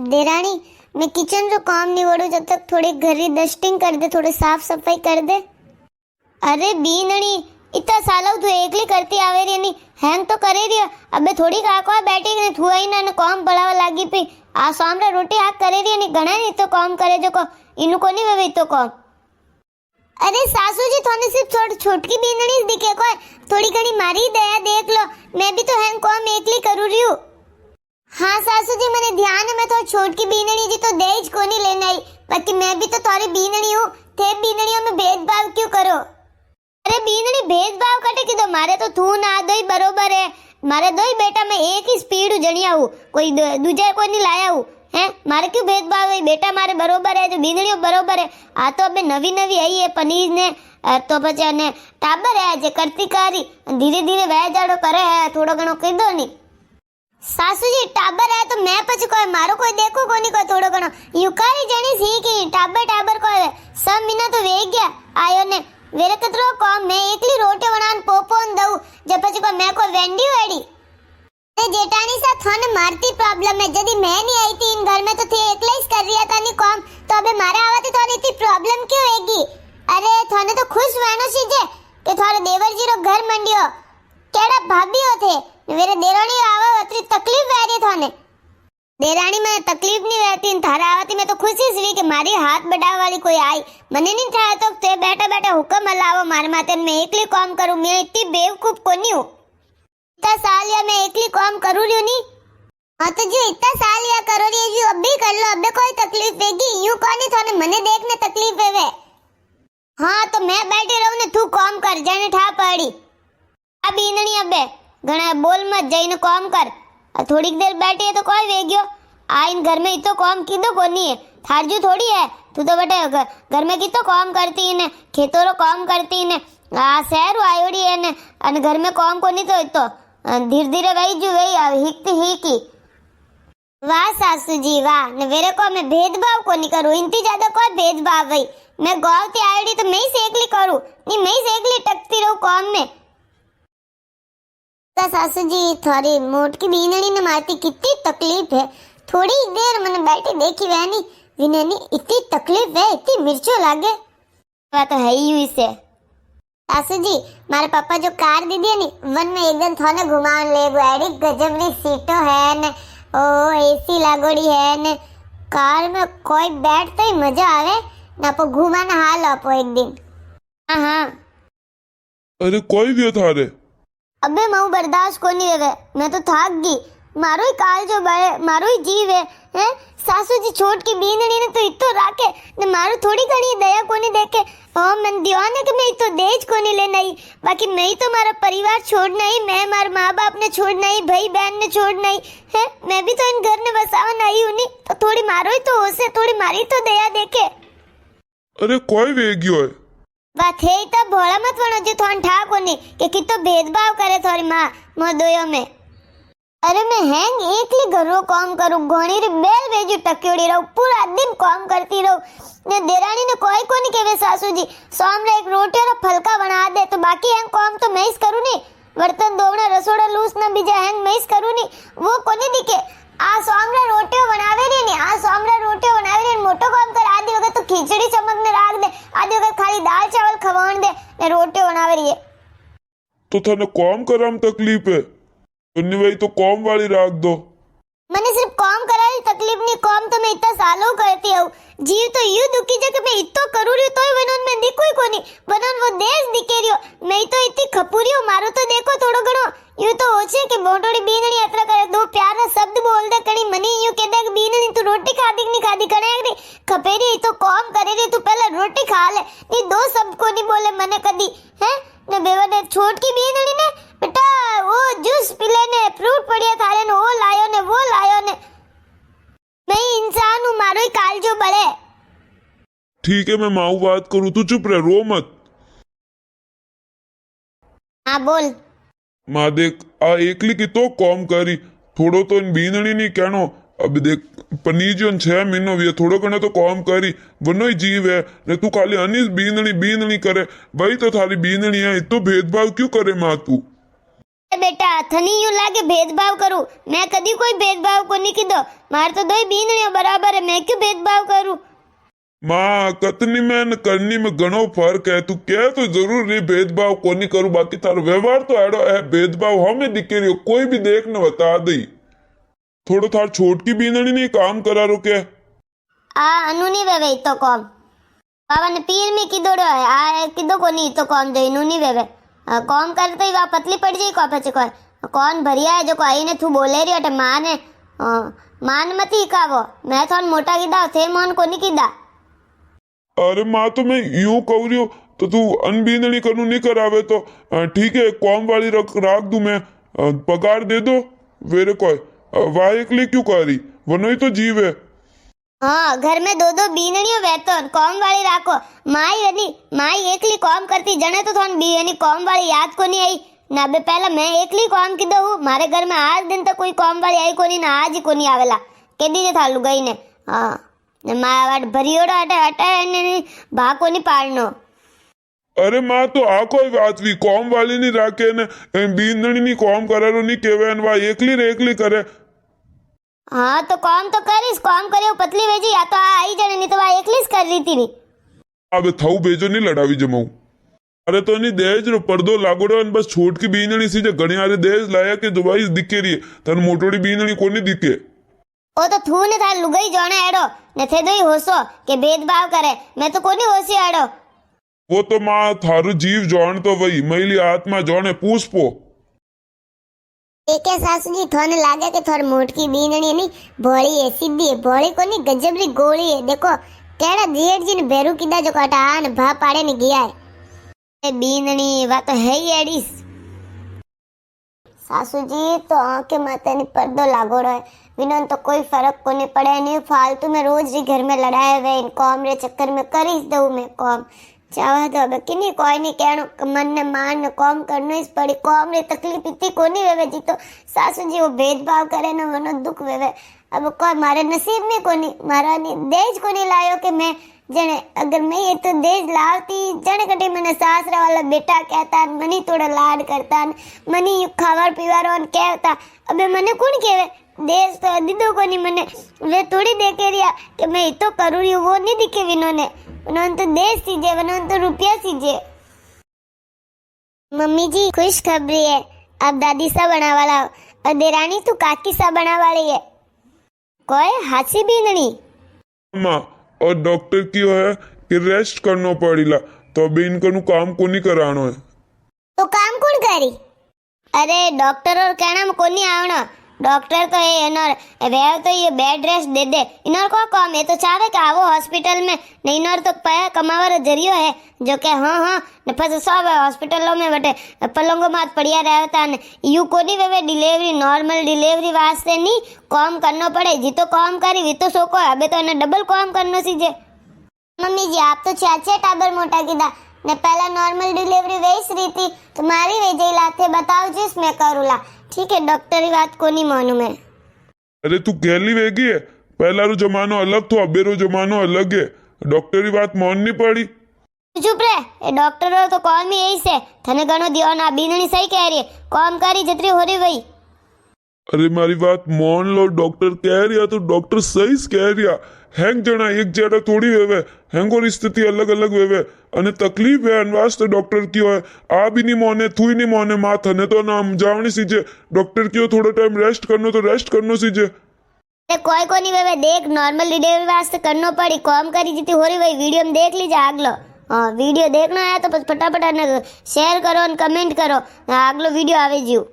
देरानी मैं किचन रो काम निवड़ू जब तक थोड़ी घर री डस्टिंग कर दे, थोड़ी साफ सफाई कर दे। अरे बीनणी इतना सालों तू एकली करती आवे रही नहीं, हैंग तो करे रही। अबे थोड़ी काको बैठी ने थुआ ही ना काम पड़ावा लागी पी। आ सामने रोटी हाथ करे रही नहीं, घणा नहीं तो काम करे जो को इनु को नहीं वेवे तो काम। अरे सासू जी थोने सिर्फ छोटकी बीनणी दिखे को, थोड़ी घणी मारी दया देख लो, मैं भी तो हैंग काम एकली करू रही हूँ। हाँ सासू जी मैंने ध्यान है, मैं तो छोटकी बीनणी जी तो देज को नहीं लेना ही, बाकी मैं भी तो थोड़ी बीनणी हूँ। थे बीनणियों में भेदभाव क्यों करो? अरे बीनणी भेदभाव कटे की तो मारे तो थू ना दो ही बरोबर है। मारे दो ही बेटा मैं एक ही स्पीड जणिया हूँ, कोई दूजा कोई नहीं लाया हूँ है। मारे क्यों भेदभाव है? बेटा मारे बरोबर है, जो बीनणियों बरोबर है। आ तो अबे नवी नवी आई है पनीर ने तो पचे ने टाबर है जे करती कारी धीरे धीरे वह जाड़ो करे है, थोड़ो घणो कही दो नहीं। सासू जी टाबर है तो मैं पछ कोई मारो कोई देखो कोनी कोई थोड़ो घणो युकारी जणी सी की टाबर टाबर कोई सब मीना तो वे गया आयो ने वेरे कतरो को मैं एकली रोटी बनान पोपोन दऊ जब पछ को मैं को वेंडी वेड़ी। ए जेठानी सा थन मारती प्रॉब्लम है, यदि मैं नहीं आई थी इन घर में तो थे एकले ही कर रिया था नहीं काम, तो अबे मारे आवाती थोड़ी इतनी प्रॉब्लम क्यों होगी? अरे थने तो खुश रहनो सीजे कि थारे देवर जी रो घर मंडियो केड़ा भाभीओ थे मेरे देरानी आवा अतरी तकलीफ वे रही थाने। देरानी में तकलीफ नहीं रहती, थारा आवती मैं तो खुशी सी कि मारी हाथ बढ़ावा वाली कोई आई। मने नहीं था तो ते बैठा बैठा हुक्म हलावो मारे माथे, मैं एकली काम करूं। मैं इतनी बेवकूफ कोनी हूं, इतना साल या मैं एकली काम करूं रही नहीं। हाँ तो जो इतना साल या करो रही जो अब भी कर लो, अब कोई तकलीफ वेगी यूं कोनी थाने मने देखने तकलीफ वेवे। हाँ तो मैं बैठी रहूं ने तू काम कर जाने ठा पड़ी। अब इननी अबे घना बोल मत जाइने काम कर। थोड़ी देर बैठी है तो कोई वेग्यो आ इन घर में इतो काम कीधो कोनी है, थारजू थोड़ी है। तू तो बेटे घर में कितो काम करती ने, खेतों रो काम करती ने, आ शहर आयोड़ी है ने अन घर में काम कोनी तो इतो धीरे धीरे वही जो वही हिकती हिकी। वाह सासू जी वाह, ने वेरे को मैं भेदभाव कोनी करूं, इनती ज्यादा कोई भेदभाव वही। मैं गांव ते आयोड़ी तो मैं ही सेकली करूं नहीं, मैं ही सेकली टकती रहूं काम में। सासू जी थोड़ी मोट की बीनणी ने मारती कितनी तकलीफ है। थोड़ी देर मैंने बैठी देखी वहनी विननी इतनी तकलीफ है, इतनी मिर्चो लागे वह तो है ही इसे। सासू जी मारे पापा जो कार दी दी नी वन में एकदम थोने घुमान ले गए, गजब री सीटो है ने ओ एसी लागोड़ी है ने कार में कोई बैठते ही मजा आवे ना पो घुमाना हाल आपो एक दिन। हाँ हाँ अरे कोई भी थारे अबे मैं बर्दाश्त को नहीं है, मैं तो थक गई। मारो ही काल जो बड़े मारो ही जीव है हैं? सासू जी छोट की बीनणी ने तो इतो राखे ने मारो थोड़ी घनी दया को नहीं देखे। ओ मन दीवाने के मैं इतो देज को नहीं लेना ही, बाकी मैं ही तो मारा परिवार छोड़ना ही, मैं मारे माँ बाप ने छोड़ना ही, भाई बहन ने छोड़ना ही है। मैं भी तो इन घर ने बसावन आई हूँ नहीं, तो थोड़ी मारो ही तो हो से थोड़ी मारी तो दया देखे। अरे कोई वेग्यो है बात है तब भोला मत बनो जो थोन ठा कोनी कि कितो भेदभाव करे थोड़ी माँ मोदोयो में। अरे मैं हैंग एकली घरों काम करूं, घोड़ी री बेल वेजू टक्योड़ी रहूं, पूरा दिन काम करती रहूं ने देरानी ने कोई को नहीं कहवे सासू जी सामने एक रोटी और फलका बना दे तो बाकी हैंग काम तो मैं ही करूं नहीं। बर्तन धोना रसोड़ा लूस ना बीजा हैंग मैं ही करूं नहीं, वो कोनी दिखे। आ सामने रोटियों बनावे रे नहीं, आ सामने रोटियों बनावे रे मोटो काम कर, आधी वक्त तो खिचड़ी चमकने राख दे, आधी वक्त खाली दाल चावल खवाण दे ने रोटियों बनावे रे। तो थाने काम कराम तकलीफ है उन्नी भाई तो काम वाली राख दो। मैंने सिर्फ काम कराई तकलीफ नहीं, काम तो मैं इतना सालों करती हूँ। जीव तो यूं दुखी जगह मैं इतो करू रही तो वनन में दिखो ही कोनी, वनन वो देश दिखे रियो मैं तो इतनी खपूरी हूँ। मारो तो देखो थोड़ो घणो यूं तो होचे कि बोटोड़ी बीनणी यात्रा करे, दो प्यार ना शब्द बोल दे कणी मनी यूं कह दे कि बीनणी तू रोटी खादी कि नहीं खादी कणे रे खपेरी तो काम करे रे, तू पहले रोटी खा ले नहीं, दो शब्द को नहीं बोले मने कदी है ने बेवा ने छोट की बीनणी ने बेटा वो जूस पीले ने फ्रूट पड़िया थारे ने वो लायो ने वो लायो ने। मैं इंसान हूँ, मारो ही काल जो बड़े। ठीक है मैं माऊ बात करूँ, तू चुप रह रो मत। हाँ बोल। माँ देख आ एकली की तो काम करी, थोड़ो तो इन बीनणी नहीं कहनो। अब देख पनीर जो 6 महीनों भी थोड़ो घणो तो काम करी, वनो ही जीव है ने तू खाली अनिस बीनणी बीनणी करे, भाई तो थारी बीनणी है, इतो भेदभाव क्यों करे माँ तू? बेटा थनी यूं लागे भेदभाव करूं मैं कदी कोई भेदभाव को नहीं कीधो मार तो दोई बीनणियों बराबर है मैं क्यों भेदभाव करूं माँ कतनी में न करनी में घणो फर्क है तू कह तो जरूर नहीं भेदभाव को नहीं करूँ बाकी थारो व्यवहार तो एड़ो है भेदभाव हमें दिखे रही कोई भी देखने बता दी थोड़ो थार छोटकी बीनणी नहीं काम करा रो के आ अनु नहीं वेवे तो कॉम बाबा ने पीर में कीधोड़ो है आ कीधो को नहीं तो कॉम जो इनु नहीं वेवे कॉम करते ही वा पतली पड़ जाई को पछे को कौन भरिया है जो को आई ने तू बोले रही अटे मान मती कावो मैं थोन मोटा कीधा थे मोन को नहीं कीधा अरे माँ तो मैं यूं कह रही हूँ तो तू अनबीनणी करू नहीं करावे तो ठीक है कॉम वाली राख दू मैं पगार दे दो वेरे कोई वाह एकली क्यों करी वनो ही तो जीव है हाँ घर में दो दो बीनणियों वेतन कॉम वाली राखो माई एकली कॉम करती जने तो थोन बी कॉम वाली याद को नहीं आई ना बे पहला मैं एकली कॉम की दो मारे घर में आज दिन तक कोई कॉम वाली आई को नहीं ना आज ही को नहीं आवेला के दीजे थालू गई ने हाँ ने मावाड भरियोड़ो हटे हटे ने भा को नहीं पाड़नो अरे माँ तो आ कोई बात भी कॉम वाली नहीं राखे ने बीनणी नहीं कॉम करारो नहीं केवे वा एकली रे एकली करे हाँ तो कॉम तो करीस कॉम करियो पतली वेजी या तो आई जने नहीं तो वा एकलीस कर रही थी नहीं अब थाऊ भेजो नहीं लड़ावी जमाऊ अरे तो नहीं देज रो पर्दो लागोड़ो बस छोट की बीनणी सी जो घणी आरे देज लाया के दुबाई दिखे रही तन मोटोड़ी बीनणी कोनी दिखे ओ तो थू ने था लुगाई जोने एड़ो ने थे दोई होसो के भेदभाव करे मैं तो कोनी होसी एड़ो वो तो माँ थारू जीव जान तो वही मैली आत्मा जाने पूछ पो एके सासू जी थोने लागे के थोर मोटकी बीनणी नहीं भोली है सीधी है भोली कोनी गजबरी गोली है देखो केड़ा जेठ जी ने बेरू कीदा जो काटा आन भा पाड़े ने गया है बीनणी वा तो है ही एडीस सासू जी तो आंखे माथे ने पर्दो लागोड़ो है विनोन तो कोई फर्क को नहीं पड़े नहीं फालतू में रोज ही घर में लड़ाए हुए इन कॉम रे चक्कर में कर ही दऊ मैं कॉम चावा तो अब किनी कोई नहीं कहनो मन ने मान ने कॉम करनो ही पड़ी कॉम रे तकलीफ इतनी कोनी वेवे जी तो सासू जी वो भेदभाव करे ना मनो दुख वेवे अब कोई मारे नसीब में कोनी मारा नहीं देज कोनी लायो कि मैं जने अगर मैं ये तो देज लावती जने कटे मैंने सासरा वाला बेटा कहता मनी थोड़ा लाड करता मनी खावर पीवारो कहता अबे मने कौन कहवे देश तो दीदो को नहीं मने वे थोड़ी देखे रिया कि मैं ये तो करू रही हूँ वो नहीं दिखे विनोने उन्होंने तो देश सीजे उन्होंने तो रुपया सीजे मम्मी जी खुश खबरी है अब दादी सा बना वाला और देरानी तू काकी सा बना वाली है कोई हाथी भी नहीं माँ और डॉक्टर की है कि रेस्ट करनो पड़ीला तो अभी इनका नु काम को नहीं करानो है तो काम कौन करी अरे डॉक्टर और कहना में कोनी आवना डॉक्टर तो ये इनर वेव तो ये बेड रेस्ट दे दे इनर को काम है तो चाहे कि आवो हॉस्पिटल में नहीं इनर तो पैसा कमावार जरियो है जो के हाँ ने फिर सब हॉस्पिटलों में बटे पलंगो मात पड़िया रहता ने यू कोनी वेवे डिलीवरी नॉर्मल डिलीवरी वास्ते नहीं काम करना पड़े जी तो काम करी वी तो सोको अबे तो इन्हें डबल काम करनो सीजे मम्मी जी आप तो छे टाबर मोटा कीधा ने पहला नॉर्मल डिलीवरी वेस रही थी तुम्हारी वेजे लाते बताओ जिस मैं करूला ठीक है डॉक्टर की बात को नहीं मानू मैं अरे तू गैली वेगी है पहला रो जमानो अलग तो अबे रो जमानो अलग है डॉक्टर की बात माननी पड़ी चुप रहे ए डॉक्टर तो कौन भी यही से थने गणो दियो ना बीनणी सही कह रही है काम करी जितनी हो रही वही अरे मारी बात मान लो डॉक्टर कह रिया तो डॉक्टर सही कह रिया हैंग जना एक जड़ा थोड़ी वेवे हैंग और स्थिति अलग अलग वेवे अने तकलीफ है अनवास्ते डॉक्टर की है आ भी नहीं मोने तू ही नहीं मोने माँ थने तो ना जावनी सीजे डॉक्टर की थोड़ा टाइम रेस्ट करनो तो रेस्ट करनो सीजे कोई को नहीं वेवे देख नॉर्मल डिलीवरी वास्ते करनो पड़ी काम करी जितनी हो रही वही वीडियो में देख लीजिए आगलो हाँ वीडियो देखना है तो फटाफट शेयर करो और कमेंट करो आगलो वीडियो आवे जीव